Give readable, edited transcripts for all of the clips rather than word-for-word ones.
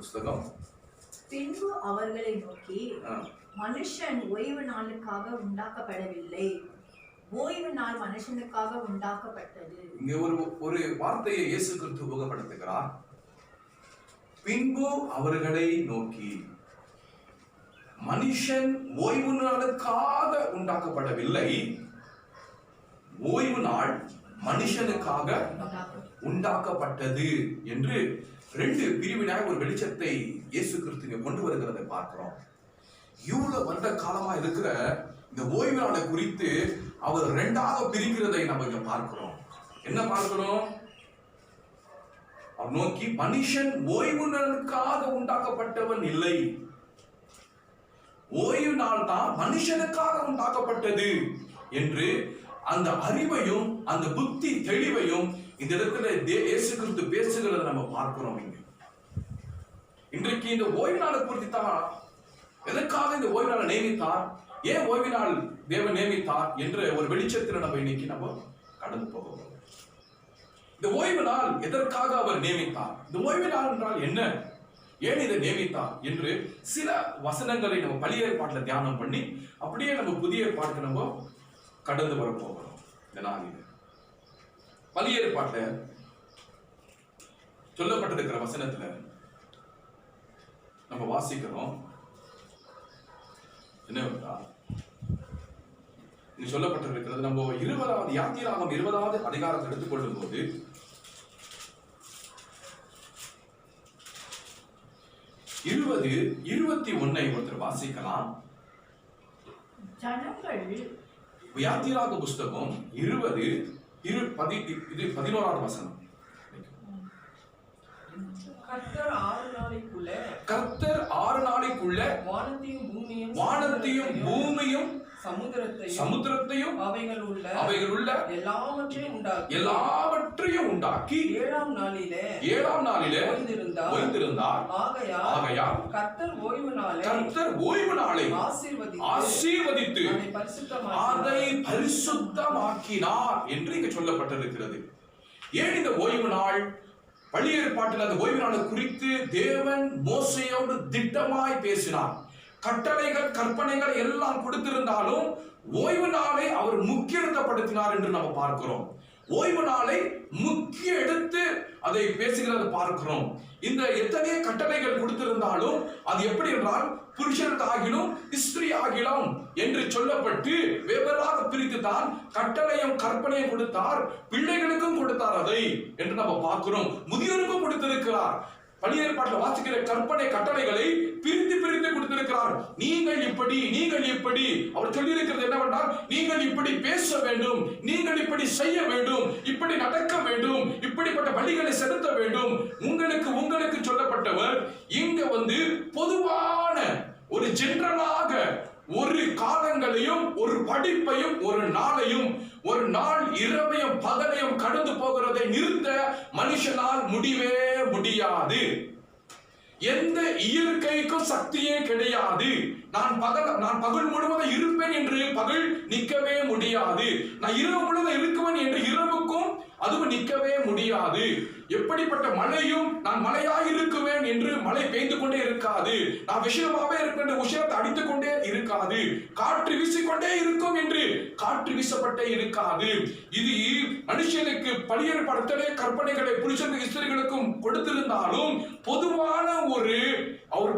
புஸ்தகம். பின்பு அவர்களை நோக்கி, மனுஷன் ஓய்வு நாளுக்காக உண்டாக்கப்படவில்லை, ஓய்வு நாள் மனுஷனுக்காக உண்டாக்கப்பட்டது. இங்கே ஒரு வார்த்தையை இயேசு கிறிஸ்து உபயோகப்படுத்துகிறார். பின்பு அவர்களை நோக்கி, மனுஷன் ஓய்வு நாளுக்காக உண்டாக்கப்படவில்லை, ஓய்வு நாள் மனுஷனுக்காக உண்டாக்கப்பட்டது என்று ரெண்டு பிரிவினாய் ஒரு வெளிச்சத்தை இயேசு கிறிஸ்து கொண்டு வருகிறதை பார்க்கிறோம். இவ்வளவு வருட காலமா இருக்கிற இந்த ஓய்வு நாளை குறித்து அவர் ரெண்டாக பிரிக்கிறதை நம்ம இங்க பார்க்கிறோம். என்ன பார்க்கிறோம்? அவர் நோக்கி, மனுஷன் ஓய்வு நாளுக்காக உண்டாக்கப்பட்டவன் இல்லை, ஓய்வு நாள் தான் மனுஷனுக்காக உண்டாக்கப்பட்டது என்று அந்த அறிவையும் அந்த புத்தி தெளிவையும் இந்த இடத்துல இயேசு கிறிஸ்து பேசுகிறத நம்ம பார்க்கிறோம். இன்றைக்கு இந்த ஓய்வு நாளை குறித்து தான், எதற்காக இந்த ஓய்வு நாளை நியமித்தார், ஏன் ஓய்வு நாள் தேவன் நியமித்தார் என்ற ஒரு வெளிச்சத்தில் நம்ம இன்னைக்கு நம்ம கடந்து போகிறோம். இந்த ஓய்வு நாள் எதற்காக அவர் நியமித்தார், இந்த ஓய்வு நாள் என்றால் என்ன, ஏன் இதை நியமித்தார் என்று சில வசனங்களை நம்ம பழைய ஏற்பாட்டில் தியானம் பண்ணி அப்படியே நம்ம புதிய ஏற்பாட்டுக்கு நம்ம கடந்து வர போகிறோம். இந்த நாளில் பழைய ஏற்பாட்டில் சொல்லப்பட்டிருக்கிற வசனத்துல நம்ம வாசிக்கிறோம். என்னவென்றா, இங்கு சொல்லப்பட்டிருக்கிறது, நம்ம 20வது யாத்திராகமம் 20வது அதிகாரத்தை எடுத்துக்கொள்ளும் போது 20:21 ஒருத்தர் வாசிக்கலாம். யாத்திராக புஸ்தகம் 20:11 வசனம். கர்த்தர் 6 நாளைக்குள்ள வானத்தையும் பூமியும் சமுத்திரத்தையும் அவைகள் உள்ள எல்லாவற்றையும் உண்டாக்கி 7ஆம் நாளிலே ஓய்ந்திருந்தார். ஆகையால் கர்த்தர் ஓய்வு நாளை ஆசீர்வதித்து அதை பரிசுத்தமாக்கினார் என்று இங்கு சொல்லப்பட்டிருக்கிறது. ஏன் இந்த ஓய்வு நாள்? பழைய ஏற்பாட்டில் அந்த ஓய்வு நாளை குறித்து தேவன் மோசேயோடு திட்டமாய் பேசினார். கட்டளைகள் கற்பனைகள் எல்லாம் கொடுத்திருந்தாலும் ஓய்வு நாளை அவர் முக்கியத்துவப்படுத்தினார் என்று நம்ம பார்க்கிறோம். ஓய்வு நாளை முக்கிய எடுத்து அதை பேசுகிறத பார்க்கிறோம். இந்த எத்தனை கட்டளைகள் கொடுத்திருந்தாலும் அது எப்படி என்றால் புருஷனுக்கு ஆகிலும் ஸ்திரீ ஆகிலும் என்று சொல்லப்பட்டு வெவ்வேறாக பிரித்து தான் கட்டளையும் கற்பனையும் கொடுத்தார். பிள்ளைகளுக்கும் கொடுத்தார் அதை என்று நம்ம பார்க்கிறோம். முதியோருக்கும் கொடுத்திருக்கிறார். பழைய ஏற்பாட்டில் வாசிக்கிற கற்பனை கட்டளைகளை பிரித்து கொடுத்திருக்கிறார். நீங்கள் இப்படி அவர் சொல்லி இருக்கிறது என்னவென்றால், நீங்கள் இப்படி பேச வேண்டும், நீங்கள் இப்படி செய்ய வேண்டும், இப்படி நடக்க வேண்டும், இப்படிப்பட்ட வழிகளை செலுத்த வேண்டும். உங்களுக்கு சொல்லப்பட்டவர் இங்க பொதுவான ஒரு ஜெனரலாக ஒரு காலங்களையும் ஒரு படிப்பையும் ஒரு நாளையும் ஒரு நாள் இரவையும் பகலையும் கடந்து போகிறதை நிறுத்த மனுஷனால் முடியவே முடியாது. எந்த இயற்கைக்கும் சக்தியே கிடையாது. நான் பகல் முழுவதும் இருப்பேன் என்று பகல் நிற்கவே முடியாது. நான் இரவு முழுவதும் இருக்குவேன் என்று இரவுக்கும் அதுவும் நிற்கவே முடியாது. எப்படிப்பட்ட மழையும் நான் மழையாய் இருக்குவேன் என்று மழை பெய்து கொண்டே இருக்காது. நான் விஷயமாவே இருக்கின்ற விஷயத்தை அடித்துக் கொண்டே இருக்காது. காற்று வீசிக்கொண்டே இருக்கும் என்று காற்று வீசப்பட்டே இருக்காது. இது மனுஷனுக்கு பழைய ஏற்பாட்டிலே கற்பனைகளை புருஷனுக்கு ஸ்திரீகளுக்கும் கொடுத்திருந்தாலும் பொதுவான ஒரு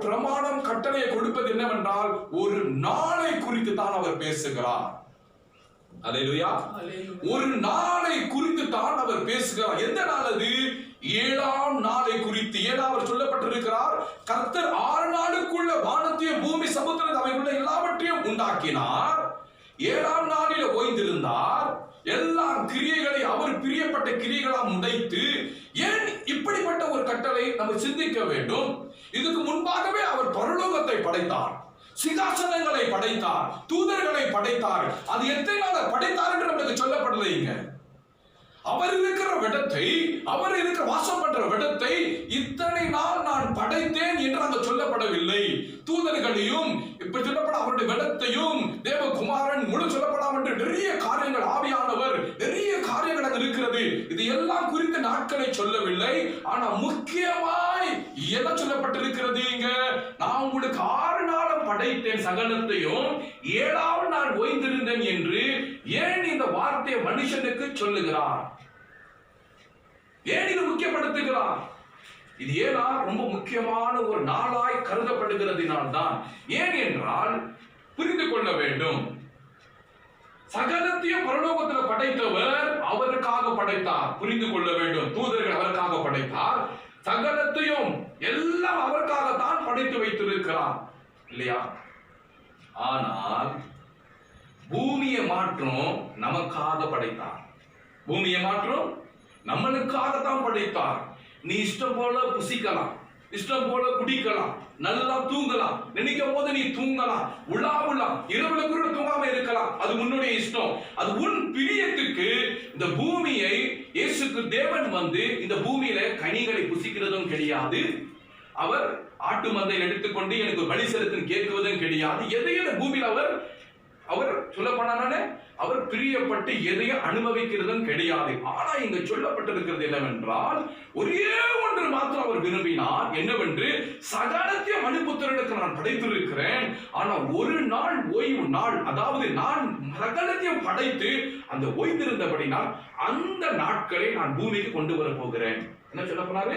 பிரமாணம் கட்டளையை கொடுப்பது என்னவென்றால் ஒரு நாளை குறித்து தான் அவர் பேசுகிறார். அல்லேலூயா. ஒரு நாளை குறித்து தான் அவர் பேசுகிறார். எந்த நாள் அது? 7ஆம் நாளை குறித்து. ஏதாவது சொல்லப்பட்டிருக்கிறார், கர்த்தர் 6 நாளுக்குள்ள வானத்தையும் பூமி சமுத்திரத்தை அவைகளுள்ள எல்லாவற்றையும் உண்டாக்கினார். 7ஆம் நாளில் ஓய்ந்திருந்தார். எல்லா கிரியைகளை அவர் பிரியப்பட்ட கிரியைகளால் உடைத்து. ஏன் இப்படிப்பட்ட ஒரு கட்டளை நம்ம சிந்திக்க வேண்டும்? இதுக்கு முன்பாகவே அவர் பரலோகத்தை படைத்தார், சிங்காசனங்களை படைத்தார், தூதர்களை படைத்தார். அது எத்தனை நாள் படைத்தார் என்று நமக்கு சொல்லப்படலைங்க. அவர் இருக்கிற இடத்தை, அவர் இருக்கிற வாசம் பண்ற இடத்தை இத்தனை நாள் நான் படைத்தேன் என்று அங்க சொல்லப்படவில்லை. தூதர்களையும் இப்ப சொல்லப்பட அவருடைய இடத்தையும் தேவகுமாரன் முழு சொல்லப்படாம என்று நிறைய காரியங்கள், ஆவியானவர் நிறைய காரியங்கள் அங்க இருக்கிறது. இது எல்லாம் குறித்த நாட்களை சொல்லவில்லை. ஆனா முக்கியமாய் என்ன சொல்லப்பட்டிருக்கிறது இங்க? நான் உங்களுக்கு 6 நாளும் படைத்தேன் சகலத்தையும், 7ஆவது நாள் ஓய்ந்திருந்தேன் என்று ஏன் இந்த வார்த்தையை மனுஷனுக்கு சொல்லுகிறார்? ஏன் இது முக்கியப்படுத்துகிறார்? இது ஏனா ரொம்ப முக்கியமான ஒரு நாளாய் கருதப்படுகிறதினால்தான். ஏன் என்றால் புரிந்து கொள்ள வேண்டும், சகலத்தையும் பரலோகத்தில் படைத்தவர் அவருக்காக படைத்தார். புரிந்து கொள்ள வேண்டும், தூதர்கள் அவருக்காக படைத்தார். சகலத்தையும் எல்லாம் அவருக்காகத்தான் படைத்து வைத்திருக்கிறார் இல்லையா? ஆனால் பூமியை மாற்றம் நமக்காக படைத்தார். பூமியை மாற்றம் நம்மளுக்காகத்தான் படைத்தார். நீ இஷ்டம் போல புசிக்கலாம், இஷ்டம் போல குடிக்கலாம், நல்லா தூங்கலாம், நினைக்கும் போது நீ தூங்கலாம், உலாவலாம், இரவுல கூட தூங்காம இருக்கலாம். அது உன்னுடைய இஷ்டம். அது உன் பிரியத்துக்கு இந்த பூமியை இயேசுக்கு தேவன் வந்து இந்த பூமியில கனிகளை புசிக்கிறதும் கிடையாது. அவர் ஆட்டு மந்தையில் எடுத்துக்கொண்டு எனக்கு பலி செலுத்துன்னு கேட்குவதும் கிடையாது. எதையும் பூமியில் அவர் சொல்லப்படானே அவர் பிரியப்பட்டு எதையும் அனுபவிக்கிறதும் கிடையாது. ஆனா இங்க சொல்லப்பட்டிருக்கிறது என்னவென்றால், ஒரே ஒன்று மாத்திரம் அவர் விரும்பினார். என்னவென்று, சகலத்தையும் மனுபுத்திரனுக்கு நான் படைத்திருக்கிறேன், ஆனா ஒரு நாள் ஓய்வு நாள், அதாவது நான் சகலத்தையும் படைத்து அந்த ஓய்ந்திருந்தபடினால் அந்த நாட்களை நான் பூமிக்கு கொண்டு வர போகிறேன். என்ன சொல்ல போனாரு?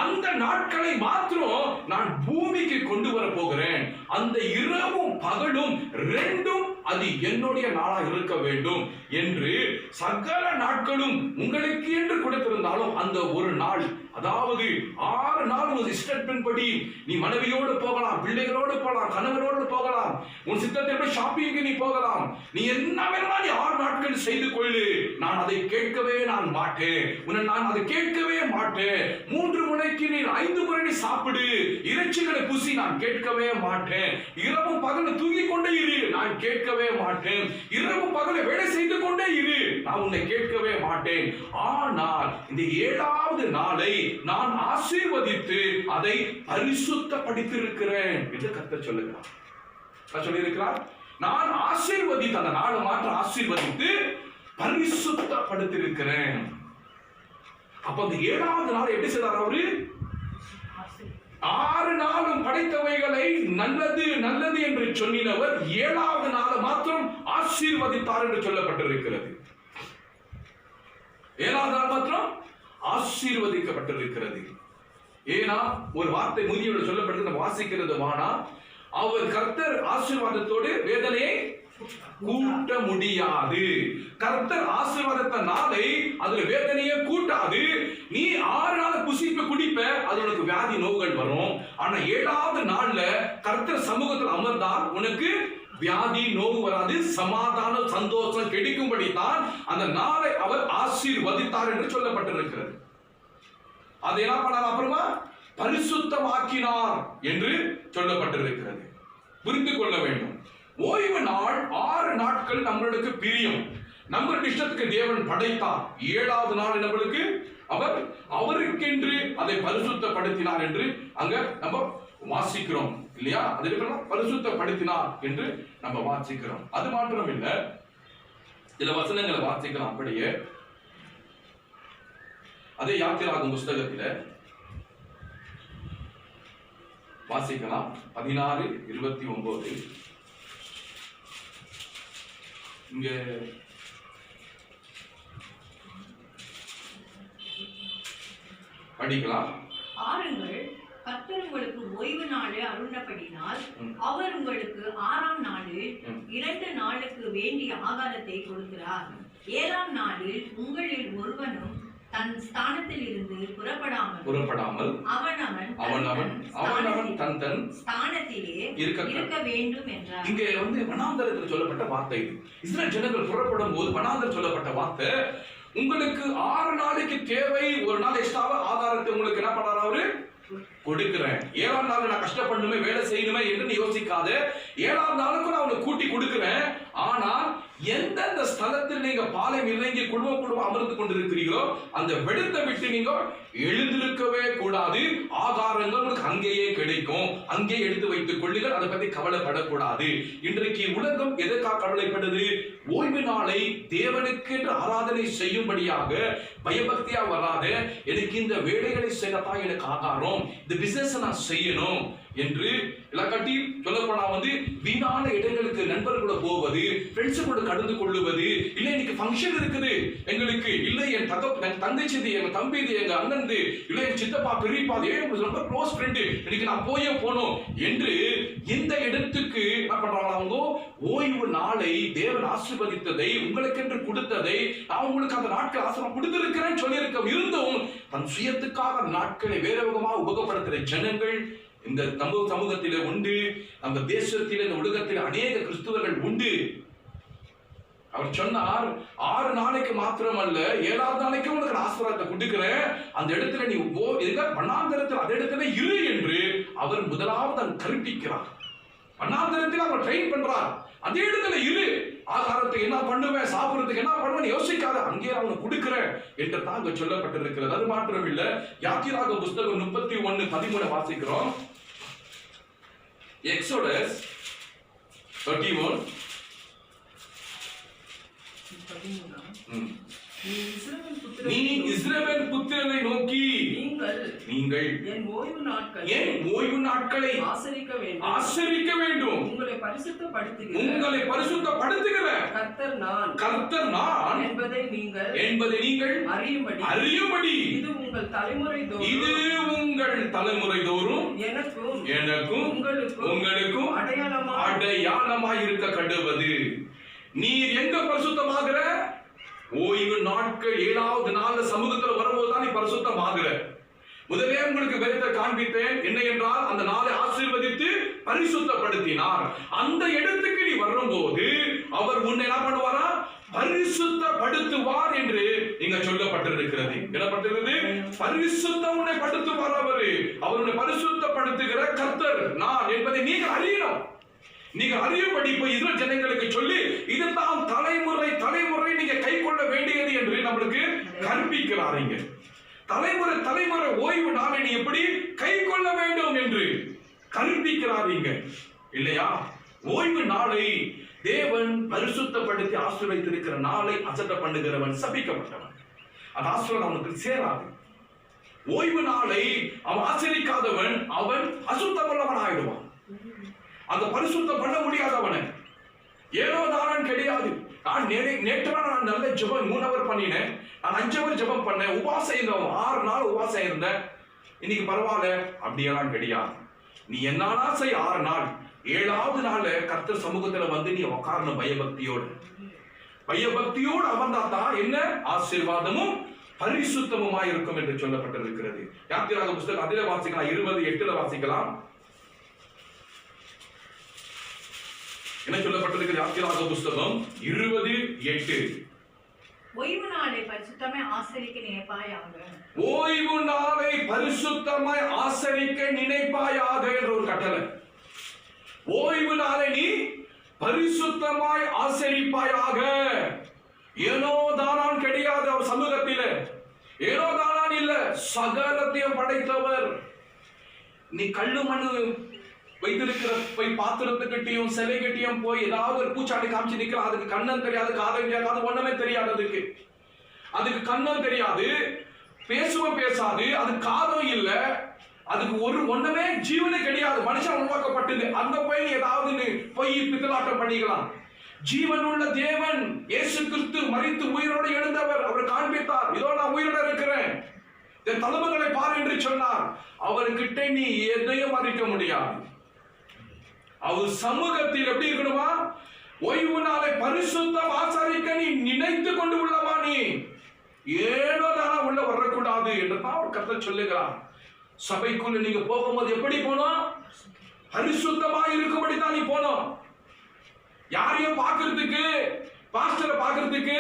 அந்த நாட்களை மாத்திரம் நான் பூமிக்கு கொண்டு வர போகிறேன். அந்த இரவும் பகலும் ரெண்டும் அது என்னுடைய நாளா இருக்க வேண்டும் என்று சகல நாட்களும் உங்களுக்கு என்று கொடுத்திருந்தாலும் அந்த ஒரு நாள், அதாவது 6 நாள் உன் இஷ்டத்தின்படி நீ மனைவியோடு போகலாம், பிள்ளைகளோடு போகலாம், கணவனோடு போகலாம், உன் சித்தத்தின்படி ஷாப்பிங்கு நீ போகலாம், நீ என்ன வேணா நீ 6 நாட்கள் செய்து கொள்ளு. நான் அதை கேட்கவே நான் மாட்டேன். நான் அதை கேட்கவே மாட்டேன். 3 முறைக்கு நீ 5 முறை நீ சாப்பிடு, இறைச்சிகளை புசி, நான் கேட்கவே மாட்டேன். இரவு பகல் தூங்கிக் கொண்டே இரு, நான் கேட்கவே மாட்டேன். இரவு பகல் வேலை செய்து கொண்டே இரு, நான் உன்னை கேட்கவே மாட்டேன். ஆனால் இந்த 7ஆவது நாளை நான் ஆசீர்வதித்து அதை பரிசுத்தப்படுத்தியிருக்கிறேன் என்று கர்த்தர் சொல்லுகிறார். சொல்லியிருக்கிறார், நான் ஆசீர்வதித்து அந்த நாளை மாற்ற ஆசீர்வதித்து பரிசுத்தப்படுத்தியிருக்கிறேன். அப்ப அந்த 7ஆவது நாள் எப்படி செய்தார்? அவரு 6 நாளும் படைத்தவைகளை நல்லது நல்லது என்று சொன்னினவர் 7ஆவது நாளை மாத்திரம் ஆசீர்வதித்தார் என்று சொல்லப்பட்டிருக்கிறது. 7ஆவது நாள் மாத்திரம் ஆசீர்வதிக்கப்பட்டிருக்கிறது. ஏனா ஒரு வார்த்தை முதியோடு சொல்லப்பட்டது நம்ம வாசிக்கிறது. வானா அவர் கர்த்தர் ஆசீர்வாதத்தோடு வேதனையை கூட்ட முடியாது. கர்த்தர் ஆசீர்வாதத்த நாளை அதுல வேதனையை கூட்டாது. நீ 6 நாள் புசிப்ப குடிப்ப, அது உனக்கு வியாதி நோய்கள் வரும். ஆனா 7ஆவது நாள்ல கர்த்தர் சமூகத்தில் அமர்ந்தால் உனக்கு வியாதி நோவு வராது, சமாதானம் சந்தோஷம் கிடைக்கும்படி தான் அந்த நாளை அவர் ஆசீர்வதித்தார் என்று சொல்லப்பட்டிருக்கிறது. அதை என்ன பண்ணார்? அப்புறமா பரிசுத்தமாக்கினார் என்று சொல்லப்பட்டிருக்கிறது. புரிந்து கொள்ள வேண்டும், ஓய்வு நாள் 6 நாட்கள் நம்மளுக்கு பிரியம். நம்ம இஷ்டத்துக்கு தேவன் படைத்தார். 7ஆவது நாள் நம்மளுக்கு அவர் அவருக்கென்று அதை பரிசுத்தப்படுத்தினார் என்று அங்க நம்ம வாசிக்கிறோம் இல்லையா? அதுக்கெல்லாம் பரிசுத்தப்படுத்தினார் என்று நம்ம வாசிக்கிறோம். அது மாத்திரம் இல்ல, சில வசனங்களை வாசிக்கலாம். அப்படியே அதே யாத்திராகும் புஸ்தகத்தில் வாசிக்கலாம். 16:29 இங்க படிக்கலாம். ஆறுங்கள், கர்த்தர் உங்களுக்கு ஓய்வு நாளை அருளப்படினால் அவர் உங்களுக்கு 6ஆம் நாளில் 2 நாளுக்கு வேண்டிய ஆகாரத்தை கொடுக்கிறார். 7ஆம் நாளில் உங்களில் ஒருவனும் தன் ஸ்தானத்தில் இருந்து புறப்படாமல் அவனவன் தன் ஸ்தானத்திலே இருக்க வேண்டும் என்றார். இங்கே வனாந்தரத்தில் சொல்லப்பட்ட வார்த்தை இது. இஸ்ரவேல் ஜனங்கள் புறப்படும் போது வனாந்தரம் சொல்லப்பட்ட வார்த்தை, உங்களுக்கு 6 நாளைக்கு தேவை, ஒரு நாள் எக்ஸ்ட்ராவா ஆதாரத்தை உங்களுக்கு என்ன பண்றாரு? அவரு கொடுக்கிறேன். 7ஆம் நாள் நான் கஷ்டப்படணுமே, வேலை செய்யணுமே என்று நீ யோசிக்காத. 7ஆம் நாளுக்கு நான் உனக்கு கூட்டி கொடுக்கிறேன். ஆனால் எந்தெந்த ஸ்தலத்தில் நீங்க பாளையம் இறங்கி குடும்பம் அமர்ந்து கொண்டிருக்கிறீர்களோ அந்த வெடுத்த விட்டு நீங்க எழுந்திருக்கவே கூடாது. ஆதாரங்கள் உங்களுக்கு அங்கேயே கிடைக்கும், அங்கே எடுத்து வைத்துக் கொள்ளுங்கள். அதை பத்தி கவலைப்படக்கூடாது. இன்றைக்கு உலகம் எதற்காக கவலைப்படுது? ஓய்வு நாளை தேவனுக்கு என்று ஆராதனை செய்யும்படியாக பயபக்தியா வராத, எனக்கு இந்த வேலைகளை செய்யத்தான் எனக்கு ஆகாரம், இந்த இந்த பிசினஸ் நான் செய்யணும் என்று இலக்காட்டி சொல்லப்போனா வீணான இடங்களுக்கு நண்பர்களோட போவது, ஃப்ரெண்ட்ஸ் கூட கடந்து கொள்ளுவது, இல்லை இன்னைக்கு ஃபங்க்ஷன் இருக்குது எங்களுக்கு, இல்லை என் தங்கச்சி, என் தம்பி, எங்க அண்ணன், இல்லை என் சித்தப்பா பெரியப்பா, ரொம்ப க்ளோஸ் ஃப்ரெண்டு, இன்னைக்கு நான் போகணும் என்று இந்த இடத்துக்கு என்ன பண்றாங்க அவங்க? ஓய்வு நாளை தேவன் ஆசீர்வதித்ததை, உங்களுக்கு என்று கொடுத்ததை, நான் உங்களுக்கு அந்த நாட்கள் ஆசீர்வாதம் கொடுத்திருக்கிறேன் சொல்லியிருக்க இருந்தும் தன் சுயத்துக்காக நாட்களை வேற விதமாக உபயோகப்படுத்துகிற ஜனங்கள் இந்த சமூகத்திலே உண்டு. நம்ம தேசத்திலே, இந்த உலகத்திலே அநேக கிறிஸ்துவர்கள் உண்டு. அவர் சொன்னார், 6 நாளைக்கு மாத்திரம் அல்ல, 7வது நாளைக்கு உனக்கு ஆசீர்வாதத்தை கொடுக்கிறேன், அந்த இடத்துல நீ வண்ணாந்தரத்தில் அந்த இடத்துல இரு என்று அவர் முதலாவது கற்பிக்கிறார். வண்ணாந்தரத்தில் அவர் ட்ரெயின் பண்றார். அதே இடத்துல இரு, ஆகாரத்துக்கு என்ன பண்ணுவேன், சாப்பிடுறதுக்கு என்ன பண்ணுவேன் யோசிக்காத, அங்கே அவனை கொடுக்கிறேன் என்று தான் அங்க சொல்லப்பட்டிருக்கிறது. அது மாத்திரம் இல்ல, யாத்திராகம புஸ்தகம் 31:13 வாசிக்கிறோம். எக்ஸோடஸ் 31 நீ இஸ்ரவேல் புத்திரரை நோக்கி நீங்கள் என் ஓய்வு நாட்களை ஆசரிக்க வேண்டும், உங்களை பரிசுத்தப்படுத்துகிற கர்த்தர் நான் என்பதை நீங்கள் அறியும்படி இது உங்கள் தலைமுறை தோறும் எனக்கும் உங்களுக்கும் அடையாளமாய் இருக்க கடுவது. நீர் எங்க பரிசுத்தமாகிற? ஓய்வு நாட்கள் 7வது நாள் சமூகத்தில் வரும்போது தான் நீ பரிசுத்தமாகிற. முதலே உங்களுக்கு வேதத்தை காண்பித்தேன், என்ன என்றால் அந்த நாளை ஆசீர்வதித்து பரிசுத்தப்படுத்தினார். அந்த இடத்துக்கு நீ வரும்போது அவர் உன்னை என்ன பண்ணுவாரா? பரிசுத்தப்படுத்துவார் என்று இங்க சொல்லப்பட்டிருக்கிறது. என்னப்பட்டிருக்கிறது? பரிசுத்தம் உன்னை படுத்துவார். அவருடைய பரிசுத்தப்படுத்துகிற கர்த்தர் நான் என்பதை நீங்கள் அறியணும். நீங்க அறியும்படி இப்ப இஸ்ரவேல் ஜனங்களுக்கு சொல்லி இதுதான் தலைமுறை நீங்க கை கொள்ள வேண்டியது என்று நம்மளுக்கு கற்பிக்கிறாங்க. தலைமுறை ஓய்வு நாளை நீ எப்படி கை கொள்ள வேண்டும் என்று கற்பிக்கிறாங்க இல்லையா? ஓய்வு நாளை தேவன் பரிசுத்தப்படுத்தி ஆசீர்வதித்திருக்கிற நாளை அசட்ட பண்ணுகிறவன் சபிக்கப்பட்டவன். அந்த ஆசீர்வாதம் அவனுக்கு சேராது. ஓய்வு நாளை அவன் ஆசரிக்காதவன் அவன் அசுத்தமுள்ளவன் ஆயிடுவான். அந்த பரிசுத்தம் பண்ண முடியாதவனை ஏனோ தானன் கிடையாது. நான் நேற்று நல்ல ஜெபம் 3 hour பண்ணினேன், நான் 5 hour ஜெபம் பண்ணேன், உபாசம் இருந்தவன் 6 நாள் உபாசம் இருந்தேன், இன்னைக்கு பரவாயில்ல அப்படியெல்லாம் கிடையாது. நீ என்னானா செய் 6 நாள், 7வது நாள் கர்த்தர் சமூகத்துல நீ உட்காரணும் பயபக்தியோடு அமர்ந்தாதான் என்ன ஆசீர்வாதமும் பரிசுத்தமுமாய் இருக்கும் என்று சொல்லப்பட்டிருக்கிறது. யாத்திராகம புஸ்தகம் அதிலே வாசிக்கலாம், 20:8 வாசிக்கலாம். என்ன சொல்லப்பட்டிருக்கிறது? யாத்திராகம புஸ்தகம் 20:8 ஓய்வு நாளை பரிசுத்தமாய் ஆசரிக்க நினைப்பாயாக. ஓய்வு நாளை பரிசுத்தமாய் ஆசரிக்க நினைப்பாயாக என்ற ஒரு கட்டளை. ஓய்வு நாளை நீ பரிசுத்தமாய் ஆசரிப்பாயாக. ஏனோ தானான் கிடையாது அவர் சமூகத்தில். ஏனோ தானான் இல்ல, சகலத்தையும் படைத்தவர். நீ கல்லு மண்ணு வைத்திருக்கிற போய் பாத்திரத்துக்கிட்டையும் சிலை கட்டியும் போய் ஏதாவது ஒரு பூச்சாண்டி காமிச்சு நிக்கலாம். அதுக்கு கண்ணம் தெரியாது, காதம் தெரியாது, ஒண்ணுமே தெரியாது. அதுக்கு கண்ணம் தெரியாது, பேசுவோம் பேசாது, அது காதம் இல்ல, அதுக்கு ஒண்ணுமே ஜீவனே கிடையாது. மனுஷன் உருவாக்கப்பட்டது. அந்த போய் ஏதாவது போய் பித்தலாட்டம் பண்ணிக்கலாம். ஜீவன் உள்ள தேவன் இயேசு கிறிஸ்து மரித்து உயிரோடு எழுந்தவர். அவர் காண்பித்தார், இதோ நான் உயிரோட இருக்கிறேன், என் தழும்புகளை பார் என்று சொன்னார். அவர்கிட்ட நீ எதையும் மறைக்க முடியாது. அவர் சமூகத்தில் எப்படி இருக்கணுமா? ஓய்வு நாளை பரிசுத்தம் ஆசரிக்க நீ நினைத்து கொண்டு உள்ளவா? நீ ஏனோ தானா உள்ள வரக்கூடாது என்று தான் அவர் கர்த்தர் சொல்லுகிறார். சபைக்குள்ள நீங்க போகும்போது எப்படி போனோம்? பரிசுத்தமா இருக்கும்படி தான் நீ போனோம். யாரையும் பார்க்கறதுக்கு, பாஸ்டரை பார்க்கறதுக்கு,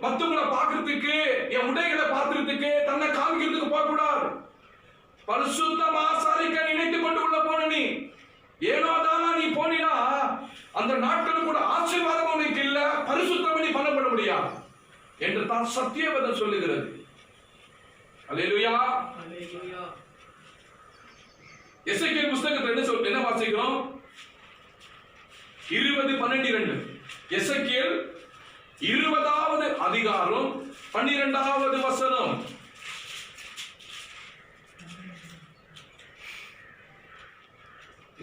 மத்தவங்களை பார்க்கறதுக்கு, என் உடைகளை பார்க்கறதுக்கு, தன்னை காமிக்கிறதுக்கு போக கூடாது. பரிசுத்தம் ஆசரிக்க நினைத்து கொண்டு உள்ள போன நீ ஏனோ தானா நீ போனினா அந்த நாட்கள் கூட ஆசீர்வாதம் உனக்கு இல்ல, பரிசுத்தம் நீ பண்ண முடியாது என்று தான் சத்தியவேதம் சொல்லுகிறது. அல்லேலூயா. எசேக்கியேல் புத்தகத்தில் என்ன வாசிக்கிறோம்? 20:12 எசேக்கியேல் 20வது அதிகாரம் 12வது வசனம்.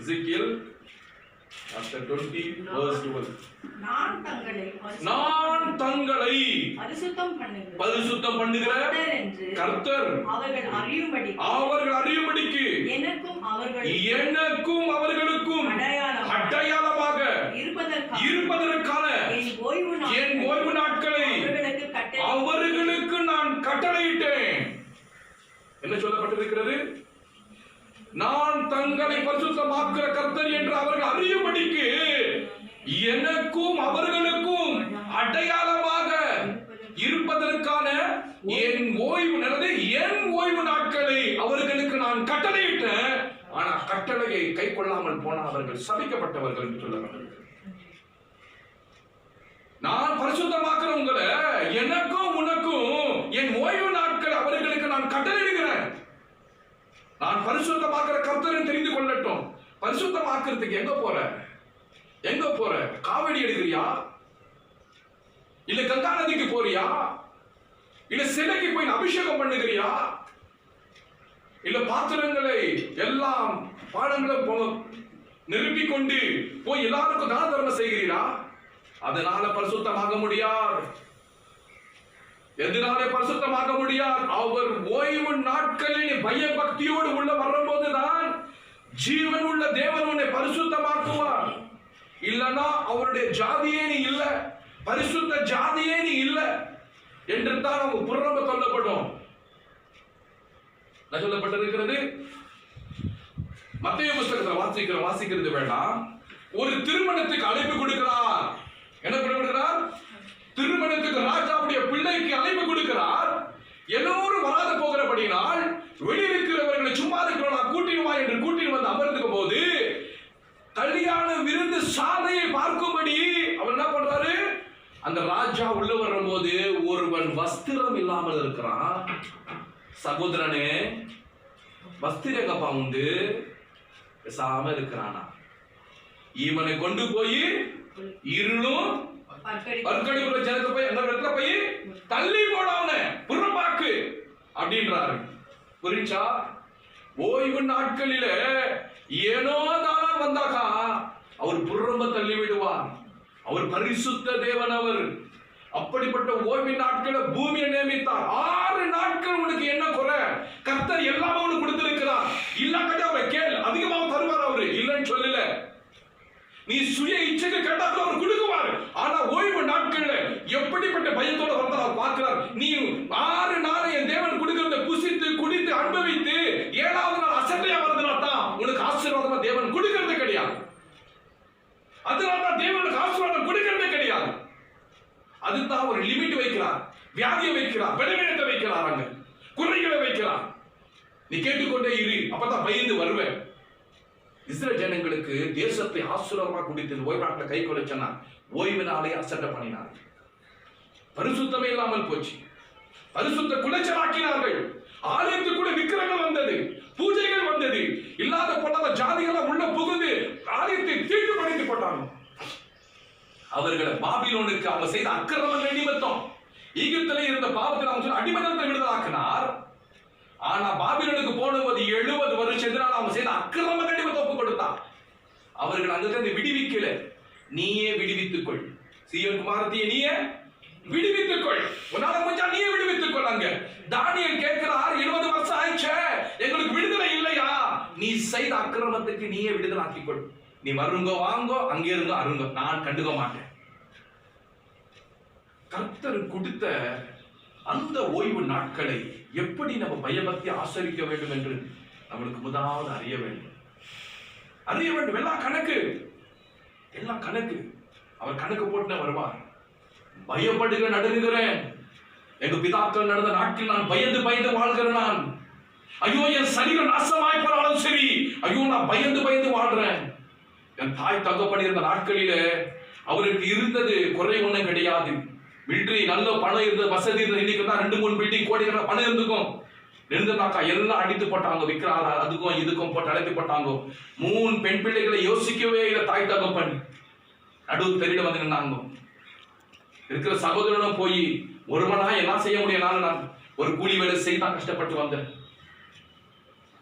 எசேக்கியேல் chapter 20 verse 12. நான் தங்களை பரிசுத்தம் பண்ணுகிற கர்த்தர் அவர்கள் அறியும்படிக்கு எனக்கும் அவர்களுக்கும் அடையாளமாக இருப்பதற்கான என் ஓய்வு நாட்களை அவர்களுக்கு நான் கட்டளையிட்டேன். என்ன சொல்லப்பட்டிருக்கிறது? நான் தங்களை பரிசுத்தமாக்குற கர்த்தர் என்று அவர்கள் அறியும்படிக்கு எனக்கும் அவர்களுக்கும் அடையாளமாக இருப்பதற்கான என் ஓய்வு நாட்களை அவர்களுக்கு நான் கட்டளையிட்டேன். ஆனா கட்டளையை கை கொள்ளாமல் போன அவர்கள் சபிக்கப்பட்டவர்கள் என்று சொல்லப்பட்டிருக்கிறது. நான் பரிசுத்தமாக்குற உங்களை, எனக்கும் உனக்கும் என் ஓய்வு நாட்கள் அவர்களுக்கு நான் கட்டளையிடுகிறேன். நான் பரிசுத்தமாக்குற கர்த்தரை தெரிந்து கொள்ளட்டும். பரிசுத்தமாக்குறதுக்கு எங்க போற? காவடி எடுக்கிறியா? இல்ல கங்கா நதிக்கு போறியா? இல்ல சிலைக்கு போய் அபிஷேகம் பண்ணுகிறியா? இல்ல பாத்திரங்களை எல்லாம் பாடங்களும் நிரப்பிக் கொண்டு போய் எல்லாருக்கும் தான தர்மம் செய்கிறீரா? அதனால பரிசுத்தமாக முடியாது. எதனாலே பரிசுத்தமாக முடியாது? அவர் ஓய்வு நாட்களில் பயபக்தியோடு உள்ள வரும்போதுதான் ஜீவன் உள்ள தேவன் உன்னை பரிசுத்தமாக்குவார். இல்லனா அவருடைய ஜாதியே நீ இல்ல, பரிசுத்த ஜாதியே நீ இல்ல என்று தான் அவங்க புறம்ப சொல்லப்படும். சொல்லப்பட்டிருக்கிறது மத்தேயு புத்தகத்தில் வாசிக்கிறது வேண்டாம். ஒரு திருமணத்துக்கு அழைப்பு கொடுக்கிறார். என்ன கொடுக்கிறார்? திருமணத்துக்கு ராஜாவுடைய பிள்ளைக்கு அழைப்பு கொடுக்கிறார். எல்லோரும் வராது போகிறபடினால் வெளியிருக்கிறவர்களை சும்மா இருக்கிறவா கூட்டிடுவா என்று கூட்டிட்டு வந்து அமர்ந்துக்கும் போது கல்யாண விருந்து சாலையை பார்க்கும்படி அவர் என்ன பண்றாரு? அந்த ராஜா உள்ள வரும்போது ஒருவன் வஸ்திரம் இல்லாமல் இருக்கிறான். சகோதரனே, வஸ்திரங்கப்பா உண்டு, பேசாம இருக்கிறானா? இவனை கொண்டு போய் இருளும் பற்கடிப்புள்ள ஜனத்தை போய் அந்த இடத்துல போய் தள்ளி போடவன புறம்பாக்கு அப்படின்றாரு. புரிஞ்சா? ஓய்வு நாட்களில ஏனோ தானா வந்தாக்கா அவர் புறம்ப தள்ளி விடுவார். அவர் பரிசுத்த தேவன். அவர் அப்படிப்பட்ட ஓய்வு நாட்களை பூமியை நியமித்தார். 6 நாட்கள் உனக்கு என்ன குறை? கர்த்தர் எல்லாமே உனக்கு கொடுத்திருக்கிறார். இல்லாட்டி அவரை கேள், அதிகமாக தருவார். அவரு இல்லைன்னு சொல்லல. நீ சுய இச்சைக்கு கேட்டாலும் அவர் கொடுக்குவார். ஆனா ஓய்வு நாட்கள்ல எப்படிப்பட்ட பயத்தோட வந்தா அவர் பார்க்கிறார். நீ 6 நாள் என் தேவன் கொடுக்கிறத புசித்து குடித்து அனுபவித்து 7வது நாள் அசட்டையா வந்தனா தான் உனக்கு ஆசீர்வாதமா தேவன் கொடுக்கிறது கிடையாது. அதனால்தான் தேவனுக்கு ஆசீர்வாதம் கொடுக்கிறதே கிடையாது. அதுதான் ஒரு லிமிட் வைக்கிறார். வியாதியை வைக்கிறார், பலவீனத்தை வைக்கிறார், அங்க குறைகளை வைக்கிறார். நீ கேட்டுக்கொண்டே இரு, அப்பதான் பயந்து வருவேன். இஸ்ரேல் ஜனங்களுக்கு தேசத்தை ஆசீர்வாதமா குடித்து ஓய்வு நாட்களை கை கொலைச்சனா ஓய்வு நாளை அசட்டை பண்ணினார். பரிசுத்தமே இல்லாமல் போச்சு. பரிசுத்த குலைச்சலாக்கினார்கள். ஆலயத்துக்கு கூட விக்கிரங்கள் வந்தது, பூஜைகள் வந்தது. இல்லாத பொல்லாத ஜாதிகள் உள்ள புகுந்து ஆலயத்தை தீட்டுப்படுத்தி போட்டாங்க. அவர்களை பாபிலோனுக்கு அவங்க செய்த அக்கிரமங்கள் நிமித்தம் ஈகிப்திலே இருந்த பாவத்தில் அவங்க அடிமைத்தனத்தை விடுதலாக்கினார். ஆனா பாபிலோனுக்கு போடும்போது 70 வருஷத்தினால் அவங்க செய்த அக்கிரமங்கள் நிமித்தம் ஒப்பு கொடுத்தார். அவர்கள் அங்கிருந்து விடுவிக்கல. நீயே விடுவித்துக் கொள், சீயோன் குமாரத்தியை நீயே விடுவித்துக் கொள், உன்னால முடிஞ்சா நீயே விடுவித்துக் கொள். அங்க தானியேல் கேட்கிறார், 20 வருஷம் ஆயிடுச்சு, எங்களுக்கு விடுதலை இல்லையா? நீ செய்த அக்கிரமத்துக்கு நீயே விடுதலை ஆக்கிக்கொள். நீ வருங்கோ வாங்கோ, அங்கே இருங்கோ அருங்கோ, நான் கண்டுக்க மாட்டேன். கர்த்தர் கொடுத்த அந்த ஓய்வு நாட்களை எப்படி நம்ம பயபக்தி ஆசரிக்க வேண்டும் என்று நம்மளுக்கு முதலாவது அறிய வேண்டும். எல்லாம் கணக்கு. அவர் கணக்கு போட்டு வருவார். பயப்படுகிற நடுங்குகிறேன். எங்க பிதாக்கள் நடந்த நாட்கள் நான் பயந்து வாழ்கிறேன். நான் ஐயோ என் சரீரம் நாசமாய் போனாலும் சரி, ஐயோ நான் பயந்து வாழ்றேன். என் தாய் தகப்பன் இருந்த நாட்களிலே அவருக்கு இருந்தது குறை ஒண்ணும் கிடையாது. மிலிட்டரி நல்ல பணம் இருந்தது, வசதி இருந்தது. இன்னைக்கு தான் 2-3 பில்டிங் கோடிக்கணக்கான பணம் இருந்துக்கும். இருந்ததாக்கா எல்லாம் அடித்து போட்டாங்க, விற்கிறாங்க, அதுக்கும் இதுக்கும் போட்டு அழைத்து போட்டாங்க. 3 பெண் பிள்ளைகளை யோசிக்கவே இல்லை தாய் தகப்பன். நடுவு தெரியல வந்து நின்னாங்க. இருக்கிற சகோதரனும் போய் ஒருவனா எல்லாம் செய்ய முடியும். நான் ஒரு கூலி வேலை செய்தான் கஷ்டப்பட்டு வந்தேன்.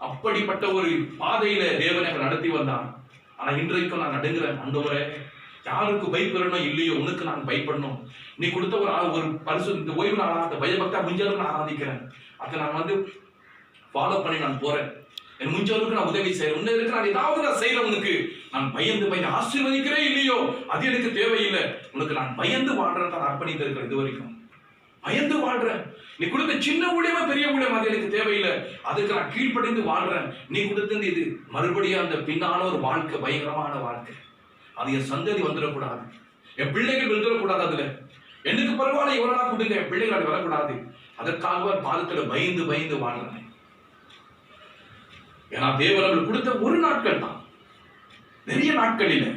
அப்படிப்பட்ட ஒரு பாதையில தேவனை நடத்தி வந்தான். ஆனா இன்றைக்கும் நான் நடுங்குறேன். ஆண்டவரே, யாருக்கு பயப்படணும் இல்லையோ உனக்கு நான் பயப்படணும். நீ கொடுத்த ஒரு பரிசு இந்த ஓய்வு நாளா அந்த பயபக்தா முடிஞ்சளவுக்கு நான் ஆராதிக்கிறேன். அதை நான் ஃபாலோ பண்ணி நான் போறேன். என் முடிஞ்சளவுக்கு நான் உதவி செய்யறேன். உன்ன இருக்கு நான் ஏதாவது நான் செய்யறேன். உனக்கு நான் பயந்து ஆசீர்வதிக்கிறேன் இல்லையோ அது எனக்கு தேவையில்லை. உனக்கு நான் பயந்து வாழ்றேன். நான் அர்ப்பணித்து இருக்கிறேன். இது வரைக்கும் பயந்து வாழ்றேன். நீ கொடுத்த சின்ன ஊழியமா பெரிய ஊழியம் அது எனக்கு தேவையில்லை. அதுக்கு நான் கீழ்ப்படிந்து வாழ்றேன். நீ கொடுத்தது இது. மறுபடியும் அந்த பின்னால ஒரு வாழ்க்கை, பயங்கரமான வாழ்க்கை. அது என் சந்ததி வந்துடக்கூடாது. என் பிள்ளைகள் வந்துடக்கூடாது. அதுல எனக்கு பரவாயில்ல, எவ்வளவு கொடுங்க, என் பிள்ளைகள் அது வரக்கூடாது. அதற்காக பாதத்துல பயந்து வாழ்றேன். ஏன்னா தேவன் கொடுத்த ஒரு நாட்கள் தான், நிறைய நாட்களில்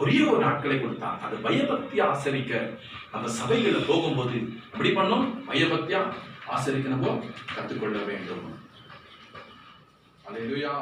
ஒரே ஒரு நாட்களை கொடுத்தார். அது பயபக்தியா ஆசரிக்க நம்ம சபைகள்ல போகும்போது எப்படி பண்ணோம்? பயபக்தியா ஆசரிக்க நம்ம கற்றுக்கொள்ள வேண்டும். அல்லேலூயா.